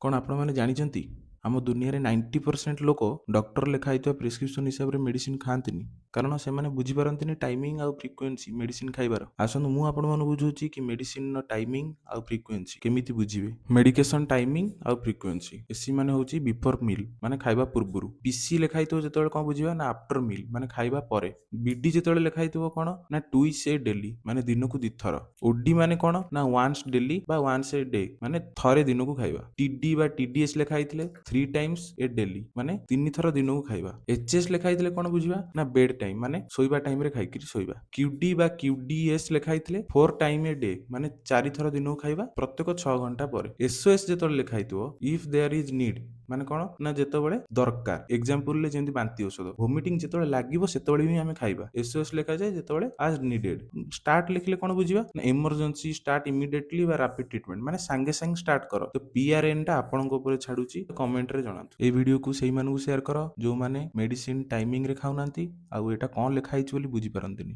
କ'ଣ ଆପଣମାନେ ଜାଣିଛନ୍ତି ଆମ ଦୁନିଆରେ 90% ଲୋକ ଡକ୍ଟର ଲେଖା ହେଇଥିବା ପ୍ରେସ୍କ୍ରିପସନ୍ ହିସାବରେ ମେଡ଼ିସିନ ଖାଆନ୍ତିନି, କାରଣ ସେମାନେ ବୁଝିପାରନ୍ତିନି ଟାଇମିଂ ଆଉ ଫ୍ରିକ୍ୱେନ୍ସି ମେଡ଼ିସିନ ଖାଇବାର। ଆସନ୍ତୁ ମୁଁ ଆପଣମାନଙ୍କୁ ବୁଝାଉଛି କି ମେଡ଼ିସିନର ଟାଇମିଂ ଆଉ ଫ୍ରିକ୍ୱେନ୍ସି କେମିତି ବୁଝିବେ। ମେଡ଼ିକେସନ ଟାଇମିଂ ଆଉ ଫ୍ରିକ୍ୱେନ୍ସି, ଏସି ମାନେ ହେଉଛି ବିଫୋର ମିଲ୍ ମାନେ ଖାଇବା ପୂର୍ବରୁ। ପିସି ଲେଖା ହେଇଥିବ ଯେତେବେଳେ କ'ଣ ବୁଝିବା ନା ଆଫ୍ଟର ମିଲ୍ ମାନେ ଖାଇବା ପରେ। ବିଡି ଯେତେବେଳେ ଲେଖା ହେଇଥିବ କ'ଣ ନା ଟୁଇସ୍ ଏ ଡେଲି ମାନେ ଦିନକୁ ଦିଥର। ଓଡି ମାନେ କ'ଣ ନା ୱାନ୍ସ ଡେଲି ବା ୱାନ୍ସ ଏ ଡେ ମାନେ ଥରେ ଦିନକୁ ଖାଇବା। ଟିଡି ବା ଟିଡିଏସ୍ ଲେଖା ହେଇଥିଲେ 3 times ଏ ଡେଲି ମାନେ 3 ଥର ଦିନକୁ ଖାଇବା। ଏଚଏସ୍ ଲେଖା ହେଇଥିଲେ କ'ଣ ବୁଝିବା ନା ବେଡ୍ ଟାଇମ୍ ମାନେ ଶୋଇବା ଟାଇମରେ ଖାଇକିରି ଶୋଇବା। କ୍ୟୁଡି ବା କ୍ୟୁଡିଏସ୍ ଲେଖା ହେଇଥିଲେ 4 time ଏ ଡେ ମାନେ 4 ଥର ଦିନକୁ ଖାଇବା ପ୍ରତ୍ୟେକ 6 ଘଣ୍ଟା ପରେ। ଏସଓଏସ୍ ଯେତେବେଳେ ଲେଖା ହେଇଥିବ ଇଫ୍ ଦେୟାର ଇଜ୍ ନିଡ୍ ମାନେ କ'ଣ ନା ଯେତେବେଳେ ଦରକାର। ଏକ୍ସାମ୍ପଲରେ ଯେମିତି ବାନ୍ତି ଔଷଧ, ଭୋମିଟିଂ ଯେତେବେଳେ ଲାଗିବ ସେତେବେଳେ ହିଁ ଆମେ ଖାଇବା। ଏସଓଏସ୍ ଲେଖାଯାଏ ଯେତେବେଳେ ଆଜ୍ ନିଡେଡ୍। ଷ୍ଟାର୍ଟ ଲେଖିଲେ କ'ଣ ବୁଝିବା ନା ଏମର୍ଜେନ୍ସି ଷ୍ଟାର୍ଟ ଇମିଡିଏଟଲି ବା ରାପିଡ୍ ଟ୍ରିଟମେଣ୍ଟ ମାନେ ସାଙ୍ଗେ ସାଙ୍ଗେ ଷ୍ଟାର୍ଟ କର। ତ ପିଆରଏନ୍ ଟା ଆପଣଙ୍କ ଉପରେ ଛାଡୁଛି, କମେଣ୍ଟରେ ଜଣାନ୍ତୁ। এই ଭିଡିଓକୁ ସେଇମାନଙ୍କୁ ସେୟାର କର ଯୋଉମାନେ ମେଡିସିନ ଟାଇମିଂରେ ଖାଉନାହାନ୍ତି ଆଉ ଏଇଟା କ'ଣ ଲେଖା ହେଇଛି ବୋଲି ବୁଝିପାରନ୍ତିନି।